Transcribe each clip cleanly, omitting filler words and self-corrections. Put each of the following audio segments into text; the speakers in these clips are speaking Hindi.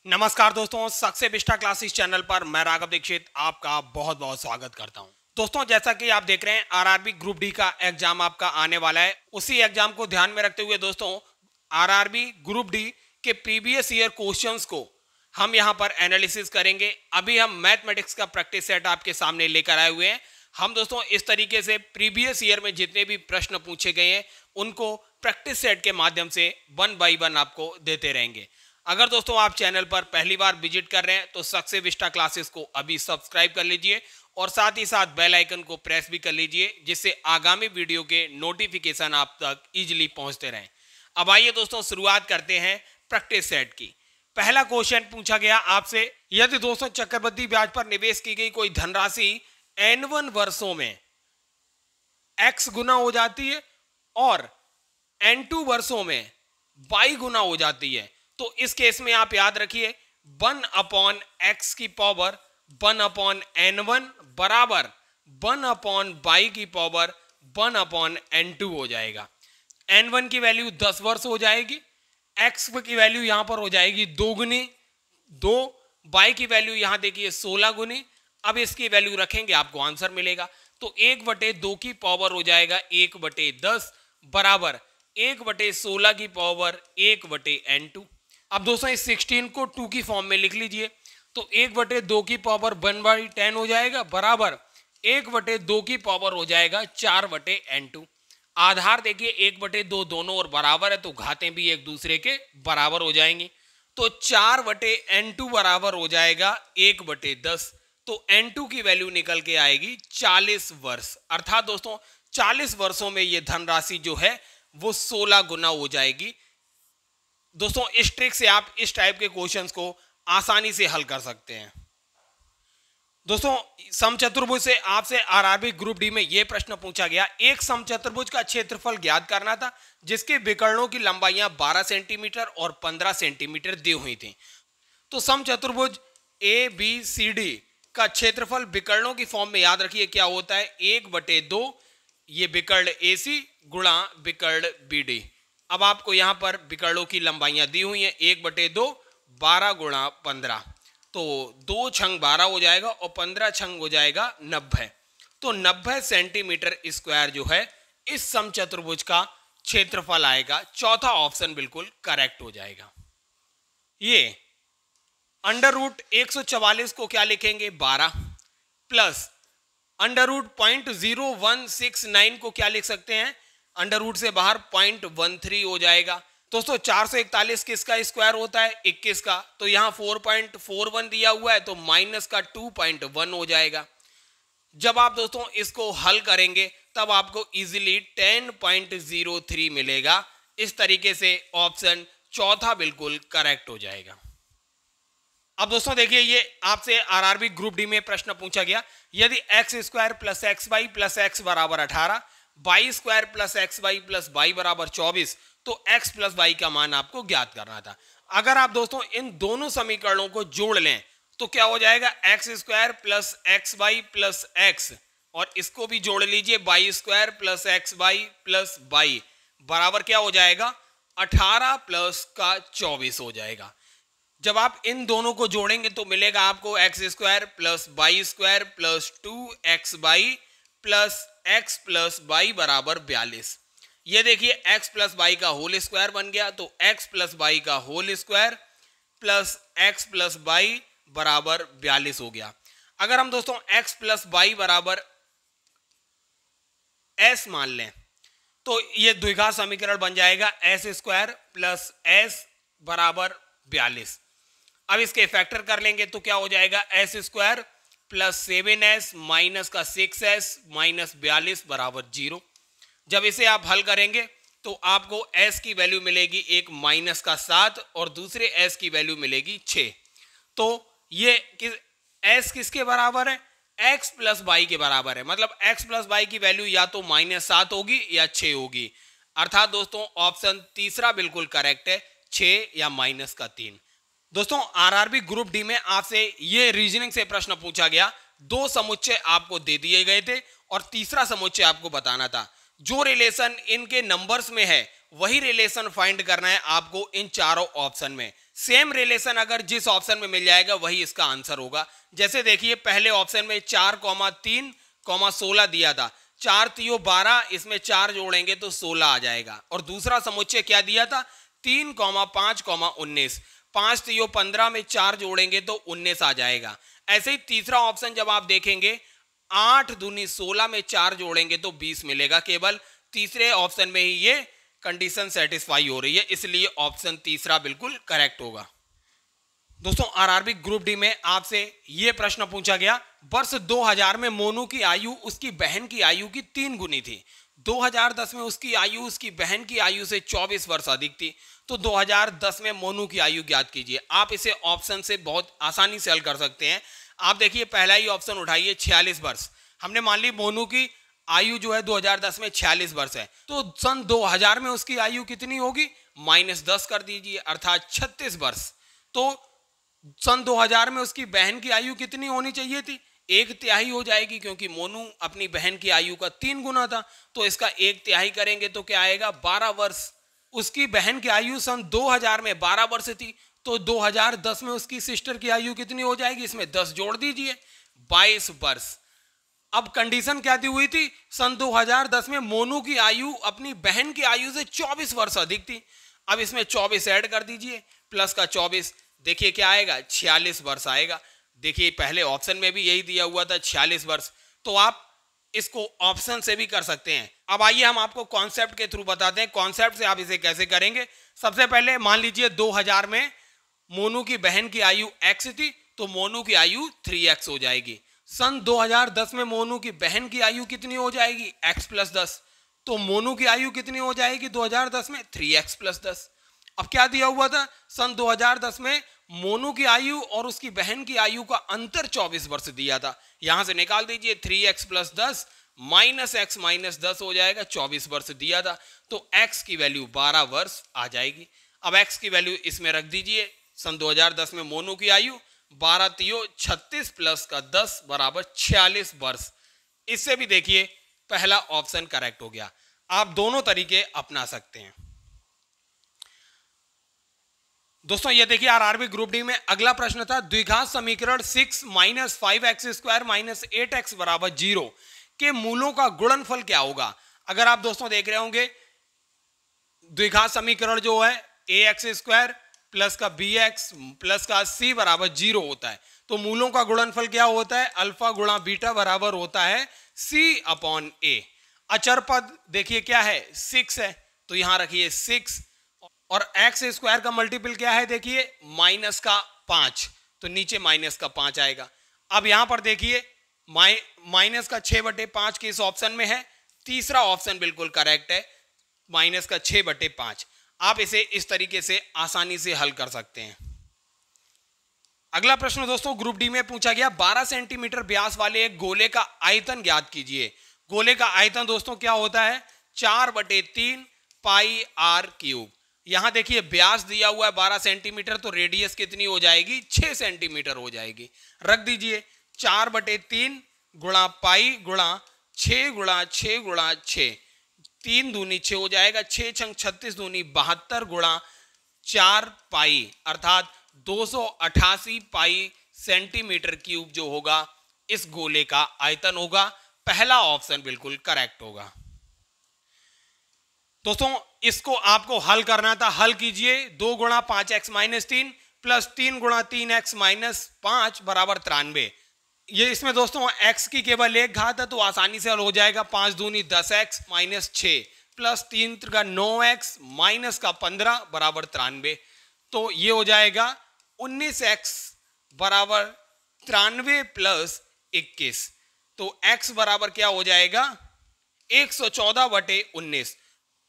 नमस्कार दोस्तों, सक्सेस बिस्टा क्लासेस चैनल पर मैं राघव दीक्षित आपका बहुत बहुत स्वागत करता हूं। दोस्तों, जैसा कि आप देख रहे हैं आरआरबी ग्रुप डी का एग्जाम आपका आने वाला है। उसी एग्जाम को ध्यान में रखते हुए दोस्तों आरआरबी ग्रुप डी के प्रीवियस ईयर क्वेश्चंस को हम यहां पर एनालिसिस करेंगे। अभी हम मैथमेटिक्स का प्रैक्टिस सेट आपके सामने लेकर आए हुए हैं। हम दोस्तों इस तरीके से प्रीवियस ईयर में जितने भी प्रश्न पूछे गए हैं उनको प्रैक्टिस सेट के माध्यम से 1 बाय 1 आपको देते रहेंगे। अगर दोस्तों आप चैनल पर पहली बार विजिट कर रहे हैं तो सक्सेस बिस्टा क्लासेस को अभी सब्सक्राइब कर लीजिए और साथ ही साथ बेल आइकन को प्रेस भी कर लीजिए, जिससे आगामी वीडियो के नोटिफिकेशन आप तक इजीली पहुंचते रहें। अब आइए दोस्तों शुरुआत करते हैं प्रैक्टिस सेट की। पहला क्वेश्चन पूछा गया आपसे, यदि दोस्तों चक्रवृद्धि ब्याज पर निवेश की गई कोई धनराशि N1 वर्षों में X गुना हो जाती है और N2 वर्षों में Y गुना हो जाती है, तो इस केस में आप याद रखिए 1/x की पावर 1/N1 बराबर 1/y की पावर 1/N2 हो जाएगा। N1 की वैल्यू 10 वर्ष हो जाएगी, x की वैल्यू यहां पर हो जाएगी 2 गुनी 2, y की वैल्यू यहां देखिए 16 गुनी। अब इसकी वैल्यू रखेंगे आपको आंसर मिलेगा, तो 1/2 की पावर हो जाएगा 1/10 बराबर 1/16 की पावर 1/N2। अब दोस्तों इस 16 को 2 की फॉर्म में लिख लीजिए, तो 1/2 की पावर 1/10 हो जाएगा बराबर 1/2 की पावर हो जाएगा 4/N2। आधार देखिए 1/2 दोनों और बराबर है, तो घातें भी एक दूसरे के बराबर हो जाएंगी, तो 4/N2 बराबर हो जाएगा 1/10। तो N2 की वैल्यू निकल के आएगी 40 वर्ष। अर्थात दोस्तों 40 वर्षों में ये धनराशि जो है वो 16 गुना हो जाएगी। दोस्तों इस ट्रिक से आप इस टाइप के क्वेश्चंस को आसानी से हल कर सकते हैं। दोस्तों समचतुर्भुज से आपसे आरआरबी ग्रुप डी में यह प्रश्न पूछा गया, एक समचतुर्भुज का क्षेत्रफल ज्ञात करना था जिसके विकर्णों की लंबाइयां 12 सेंटीमीटर और 15 सेंटीमीटर दी हुई थी। तो समचतुर्भुज ABCD का क्षेत्रफल विकर्णों की फॉर्म में याद रखिए क्या होता है, 1/2 ये विकर्ण AC गुणा विकर्ण BD। अब आपको यहां पर विकर्णों की लंबाइयां दी हुई हैं 1/2 12 गुणा 15, तो 2 छंग 12 हो जाएगा और 15 छंग हो जाएगा 90। तो 90 सेंटीमीटर स्क्वायर जो है इस समचतुर्भुज का क्षेत्रफल आएगा। चौथा ऑप्शन बिल्कुल करेक्ट हो जाएगा। ये √144 को क्या लिखेंगे 12 प्लस √0.0169 को क्या लिख सकते हैं, अंडर रूट से बाहर 0.13 हो जाएगा। दोस्तों 441 किसका स्क्वायर होता है 21 का, तो यहां 4.41 दिया हुआ है तो माइनस का 2.1 हो जाएगा। जब आप दोस्तों इसको हल करेंगे तब आपको इजीली 10.03 मिलेगा। इस तरीके से ऑप्शन चौथा बिल्कुल करेक्ट हो जाएगा। अब दोस्तों देखिए ये आपसे आरआरबी ग्रुप डी में प्रश्न पूछा गया, यदि x² + xy + x बराबर 18, y² + xy + y बराबर 24, तो x + y का मान आपको ज्ञात करना था। अगर आप दोस्तों इन दोनों समीकरणों को जोड़ लें तो क्या हो जाएगा, x² + xy + x और इसको भी जोड़ लीजिए y² + xy + y बराबर क्या हो जाएगा 18 + का 24 हो जाएगा। जब आप इन दोनों को जोड़ेंगे तो मिलेगा आपको x² + y² + 2xy + x + y बराबर 42। ये देखिए x + y का होल स्क्वायर बन गया, तो x + y का whole square plus x + y बराबर 42 हो गया। अगर हम दोस्तों x + y बराबर s मान लें तो ये द्विघात समीकरण बन जाएगा s² + s बराबर 42। अब इसके फैक्टर कर लेंगे तो क्या हो जाएगा, s² + 7s माइनस का 6s माइनस 42 बराबर 0। जब इसे आप हल करेंगे तो आपको s की वैल्यू मिलेगी एक माइनस का 7 और दूसरे s की वैल्यू मिलेगी 6। तो ये s किसके बराबर है, x + y के बराबर है। मतलब x + y की वैल्यू या तो -7 होगी या 6 होगी। अर्थात दोस्तों ऑप्शन तीसरा बिल्कुल करेक्ट है, 6 या -3। दोस्तों आरआरबी ग्रुप डी में आपसे ये रीजनिंग से प्रश्न पूछा गया, 2 समुच्चय आपको दे दिए गए थे और तीसरा समुच्चय आपको बताना था। जो रिलेशन इनके नंबर्स में है वही रिलेशन फाइंड करना है आपको इन चारों ऑप्शन में। सेम रिलेशन अगर जिस ऑप्शन में मिल जाएगा वही इसका आंसर होगा। जैसे देखिए पहले ऑप्शन में 4,3,16 दिया था, 4 3 12, इसमें 4 जोड़ेंगे तो 16 आ जाएगा। और दूसरा समुच्चय क्या दिया था, 3,5,19, 5 3 15 में 4 जोड़ेंगे तो 19 आ जाएगा। ऐसे ही तीसरा ऑप्शन जब आप देखेंगे 8 दूनी 16 में 4 जोड़ेंगे तो 20 मिलेगा। केवल तीसरे ऑप्शन में ही ये कंडीशन सेटिस्फाई हो रही है, इसलिए ऑप्शन तीसरा बिल्कुल करेक्ट होगा। दोस्तों आरआरबी ग्रुप डी में आपसे यह प्रश्न पूछा गया, वर्ष 2000 में मोनू की आयु उसकी बहन की आयु की 3 गुनी थी। 2010 में उसकी आयु उसकी बहन की आयु से 24 वर्ष अधिक थी। तो 2010 में मोनू की आयु ज्ञात कीजिए। आप इसे ऑप्शन से बहुत आसानी से हल कर सकते हैं। आप देखिए पहला ही ऑप्शन उठाइए, 46 वर्ष। हमने मान ली मोनू की आयु जो है 2010 में 46 वर्ष है, तो सन 2000 में उसकी आयु कितनी होगी, -10 कर दीजिए, अर्थात 36 वर्ष। तो सन 2000 में उसकी बहन की आयु कितनी होनी चाहिए थी, 1/3 हो जाएगी, क्योंकि मोनू अपनी बहन की आयु का 3 गुना था। तो इसका 1/3 करेंगे तो क्या आएगा, 12 वर्ष। उसकी बहन की आयु सन 2000 में 12 वर्ष थी, तो 2010 में उसकी सिस्टर की आयु कितनी हो जाएगी, इसमें 10 जोड़ दीजिए, 22 वर्ष। अब कंडीशन क्या दी हुई थी, सन 2010 में मोनू की आयु अपनी बहन की आयु से 24 वर्ष अधिक थी। अब इसमें 24 ऐड कर दीजिए, प्लस का 24, देखिए क्या आएगा, 46 वर्ष आएगा। देखिए पहले ऑप्शन में भी यही दिया हुआ था 46 वर्ष, तो आप इसको ऑप्शन से भी कर सकते हैं। अब आइए हम आपको कॉन्सेप्ट के थ्रू बताते हैं, कॉन्सेप्ट से आप इसे कैसे करेंगे। सबसे पहले मान लीजिए 2000 में मोनू की बहन की आयु x थी, तो मोनू की आयु 3x हो जाएगी। सन 2010 में मोनू की बहन की आयु कितनी हो जाएगी, x + 10, तो मोनू की आयु कितनी हो जाएगी 2010 में, 3x + 10। अब क्या दिया हुआ था, सन 2010 में मोनू की आयु और उसकी बहन की आयु का अंतर 24 वर्ष दिया था। यहां से निकाल दीजिए, 3x + 10 -x - 10 हो जाएगा, 24 वर्ष दिया था, तो x की वैल्यू 12 वर्ष आ जाएगी। अब x की वैल्यू इसमें रख दीजिए, सन 2010 में मोनू की आयु 12 3 36 प्लस का 10 बराबर 46 वर्ष। इससे भी देखिए पहला ऑप्शन करेक्ट हो गया। आप दोनों तरीके अपना सकते हैं। दोस्तों ये देखिए आरआरबी ग्रुप डी में अगला प्रश्न था, द्विघात समीकरण 6 - 5x² - 8x = 0 के मूलों का गुणनफल क्या होगा। अगर आप दोस्तों देख रहे होंगे द्विघात समीकरण जो है ax² प्लस का bx प्लस का c बराबर 0 होता है, तो मूलों का गुणनफल क्या होता है, अल्फा गुणा बीटा बराबर होता है c/a। अचर पद देखिए क्या है, 6 है, तो यहां रखिए 6, और x² का मल्टीपल क्या है, देखिए -5, तो नीचे -5 आएगा। अब यहां पर देखिए -6/5 किस ऑप्शन में है, तीसरा ऑप्शन बिल्कुल करेक्ट है, -6/5। आप इसे इस तरीके से आसानी से हल कर सकते हैं। अगला प्रश्न दोस्तों ग्रुप डी में पूछा गया, 12 सेंटीमीटर व्यास वाले एक गोले का आयतन ज्ञात कीजिए। गोले का आयतन दोस्तों क्या होता है, 4/3 πr³। यहां देखिए व्यास दिया हुआ है 12 सेंटीमीटर, तो रेडियस कितनी हो जाएगी, 6 सेंटीमीटर हो जाएगी। रख दीजिए 4/3 गुणा पाई गुणा 6 गुणा 6 गुणा 6, 3 दूनी 6 हो जाएगा, 6 छंग 36 दूनी 72 गुणा 4 पाई, अर्थात 288 पाई सेंटीमीटर क्यूब जो होगा इस गोले का आयतन होगा। पहला ऑप्शन बिल्कुल करेक्ट होगा। दोस्तों इसको आपको हल करना था, हल कीजिए, 2 गुणा 5x - 3 प्लस 3 गुणा 3x - 5 बराबर 93। ये इसमें दोस्तों x की केवल एक घात है, तो आसानी से हल हो जाएगा। 5 दूनी 10x - 6 प्लस 3 का 9x माइनस का 15 बराबर 93। तो ये हो जाएगा 19x बराबर 93 प्लस 21। तो x बराबर क्या हो जाएगा, 114/19।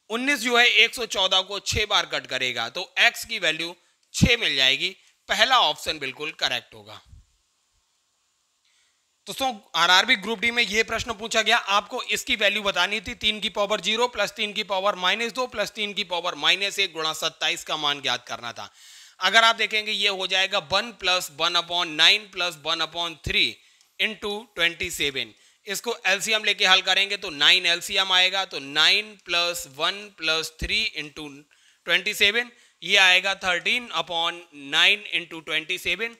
19 जो है 114 को 6 बार कट करेगा, तो x की वैल्यू 6 मिल जाएगी। पहला ऑप्शन बिल्कुल करेक्ट होगा। दोस्तों आरआरबी ग्रुप डी में यह प्रश्न पूछा गया, आपको इसकी वैल्यू बतानी थी, 3 की पावर 0 प्लस 3 की पावर -2 प्लस 3 की पावर -1 गुणा 27 का मान ज्ञात करना था। अगर आप देखेंगे ये हो जाएगा 1 + 1/9 + 1/3 इंटू 27। इसको एलसीएम लेके हल करेंगे तो 9 एलसीएम आएगा, तो 9 + 1 + 3 इंटू 27, ये आएगा 13/9 इंटू 27।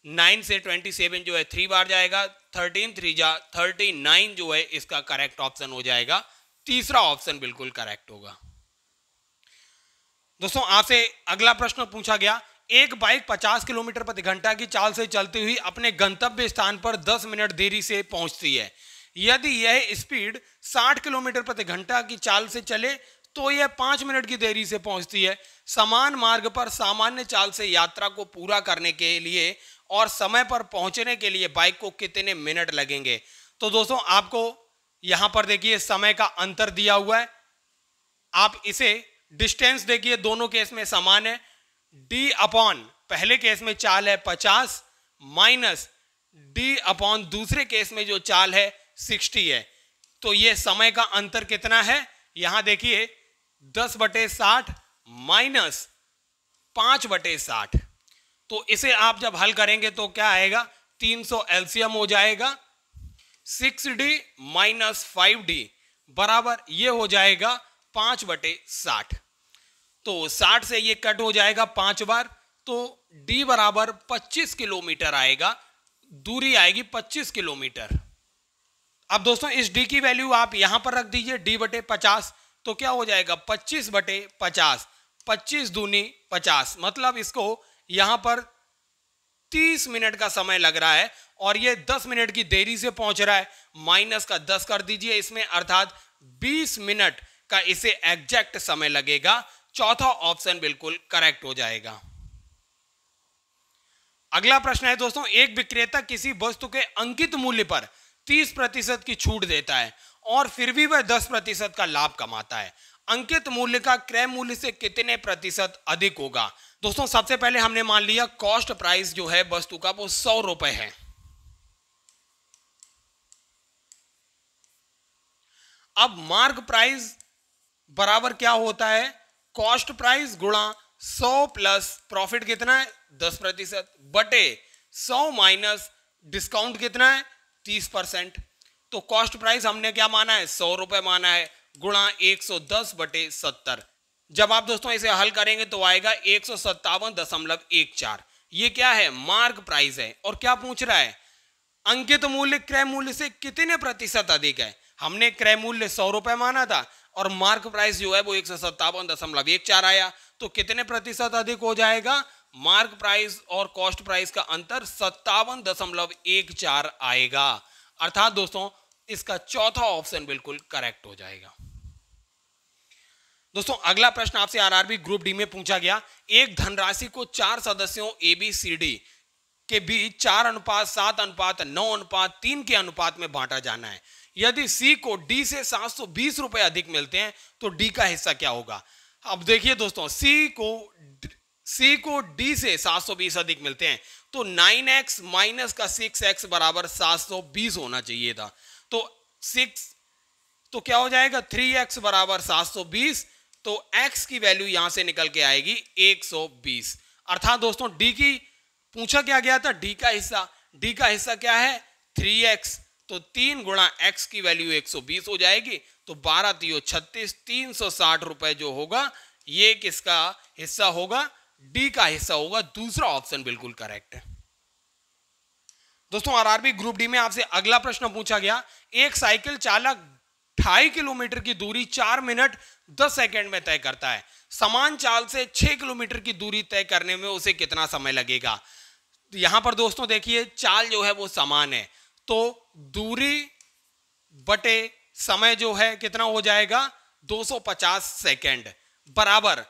9 से 27 जो है 3 बार जाएगा, 13 3 जा 39 जो है इसका करेक्ट ऑप्शन हो जाएगा। तीसरा ऑप्शन बिल्कुल करेक्ट होगा। दोस्तों आपसे अगला प्रश्न पूछा गया, एक बाइक 50 किलोमीटर प्रति घंटा की चाल से चलती हुई अपने गंतव्य स्थान पर 10 मिनट देरी से पहुंचती है। यदि यह स्पीड 60 किलोमीटर प्रति घंटा की चाल से चले तो यह 5 मिनट की देरी से पहुंचती है। समान मार्ग पर सामान्य चाल से यात्रा को पूरा करने के लिए और समय पर पहुंचने के लिए बाइक को कितने मिनट लगेंगे? तो दोस्तों आपको यहां पर देखिए समय का अंतर दिया हुआ है, आप इसे डिस्टेंस देखिए दोनों केस में समान है। डी अपॉन पहले केस में चाल है 50 माइनस डी अपॉन दूसरे केस में जो चाल है 60 है। तो ये समय का अंतर कितना है? यहां देखिए 10/60 माइनस 5/60। तो इसे आप जब हल करेंगे तो क्या आएगा? 300 एलसीएम हो जाएगा। 6D माइनस 5D बराबर ये हो जाएगा 5/60। तो 60 से ये कट हो जाएगा 5 बार, तो D बराबर 25 किलोमीटर आएगा, दूरी आएगी 25 किलोमीटर। अब दोस्तों इस D की वैल्यू आप यहां पर रख दीजिए D/50, तो क्या हो जाएगा 25/50, 25 दूनी 50, मतलब इसको यहां पर 30 मिनट का समय लग रहा है और ये 10 मिनट की देरी से पहुंच रहा है। माइनस का 10 कर दीजिए इसमें, अर्थात 20 मिनट का इसे एग्जैक्ट समय लगेगा। चौथा ऑप्शन बिल्कुल करेक्ट हो जाएगा। अगला प्रश्न है दोस्तों, एक विक्रेता किसी वस्तु के अंकित मूल्य पर 30% की छूट देता है और फिर भी वह 10% का लाभ कमाता है। अंकित मूल्य का क्रय मूल्य से कितने प्रतिशत अधिक होगा? दोस्तों सबसे पहले हमने मान लिया कॉस्ट प्राइस जो है वस्तु का वो 100 रुपए है। अब मार्क प्राइस बराबर क्या होता है? कॉस्ट प्राइस गुणा 100 प्लस प्रॉफिट कितना है 10% बटे 100 माइनस डिस्काउंट कितना है 30%। तो कॉस्ट प्राइस हमने क्या माना है 100 रुपए माना है, गुणा 110/70। जब आप दोस्तों इसे हल करेंगे तो आएगा 157.14। ये क्या है? मार्क प्राइस है। और क्या पूछ रहा है? अंकित मूल्य क्रय मूल्य से कितने प्रतिशत अधिक है। हमने क्रय मूल्य 100 रुपए माना था और मार्क प्राइस जो है वो 157.14 आया, तो कितने प्रतिशत अधिक हो जाएगा? मार्क प्राइस और कॉस्ट प्राइस का अंतर 57.14 आएगा। अर्थात दोस्तों इसका चौथा ऑप्शन बिल्कुल करेक्ट हो जाएगा। दोस्तों अगला प्रश्न आपसे आरआरबी ग्रुप डी में पूछा गया, एक धनराशि को 4 सदस्यों ABCD के बीच 4:7:9:3 के अनुपात में बांटा जाना है। यदि C को D से 720 रुपए अधिक मिलते हैं तो D का हिस्सा क्या होगा? अब देखिए दोस्तों C को D से 720 अधिक मिलते हैं तो 9x माइनस का 6x बराबर 720 होना चाहिए था। तो 6 तो क्या हो जाएगा 3x बराबर 720, तो x की वैल्यू यहां से निकल के आएगी 120। अर्थात दोस्तों D की पूछा क्या गया था? D का हिस्सा क्या है 3x, तो 3 गुणा x की वैल्यू 120 हो जाएगी, तो 12 3 36 360 रुपए जो होगा ये किसका हिस्सा होगा? D का हिस्सा होगा। दूसरा ऑप्शन बिल्कुल करेक्ट है। दोस्तों आरआरबी ग्रुप डी में आपसे अगला प्रश्न पूछा गया, एक साइकिल चालक 2.5 किलोमीटर की दूरी 4 मिनट 10 सेकंड में तय करता है। समान चाल से 6 किलोमीटर की दूरी तय करने में उसे कितना समय लगेगा? यहां पर दोस्तों देखिए चाल जो है वो समान है, तो दूरी बटे समय जो है कितना हो जाएगा 250 सेकंड बराबर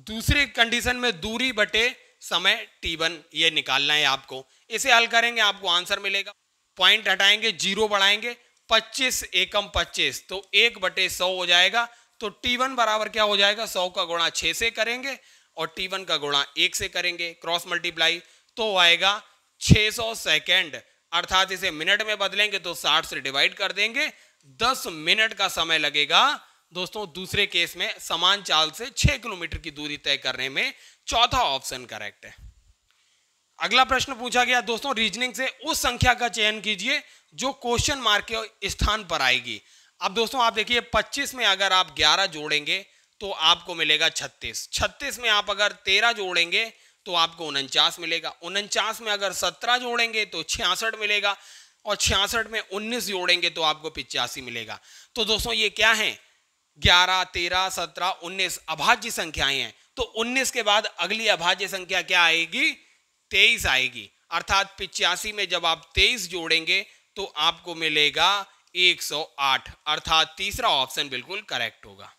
दूसरी कंडीशन में दूरी बटे समय t1 ये निकालना है आपको। इसे हल करेंगे आपको आंसर मिलेगा। पॉइंट हटाएंगे, जीरो बढ़ाएंगे, 25 एकम 25 तो 1/100 हो जाएगा। तो t1 बराबर क्या हो जाएगा 100 का गुणा 6 से करेंगे और t1 का गुणा 1 से करेंगे, क्रॉस मल्टीप्लाई, तो आएगा 600 सेकेंड। अर्थात इसे मिनट में बदलेंगे तो 60 से डिवाइड कर देंगे, 10 मिनट का समय लगेगा दोस्तों दूसरे केस में समान चाल से 6 किलोमीटर की दूरी तय करने में। चौथा ऑप्शन करेक्ट है। अगला प्रश्न पूछा गया दोस्तों, रीजनिंग से उस संख्या का चयन कीजिए जो क्वेश्चन मार्क के स्थान पर आएगी। अब दोस्तों आप देखिए 25 में अगर आप 11 जोड़ेंगे तो आपको मिलेगा 36। 36 में आप अगर 13 जोड़ेंगे तो आपको 49 मिलेगा। 49 में अगर 17 जोड़ेंगे तो 66 मिलेगा, और 66 में 19 जोड़ेंगे तो आपको 85 मिलेगा। तो दोस्तों ये क्या है, 11, 13, 17, 19 अभाज्य संख्याएं हैं। तो 19 के बाद अगली अभाज्य संख्या क्या आएगी, 23 आएगी। अर्थात 85 में जब आप 23 जोड़ेंगे तो आपको मिलेगा 108। अर्थात तीसरा ऑप्शन बिल्कुल करेक्ट होगा।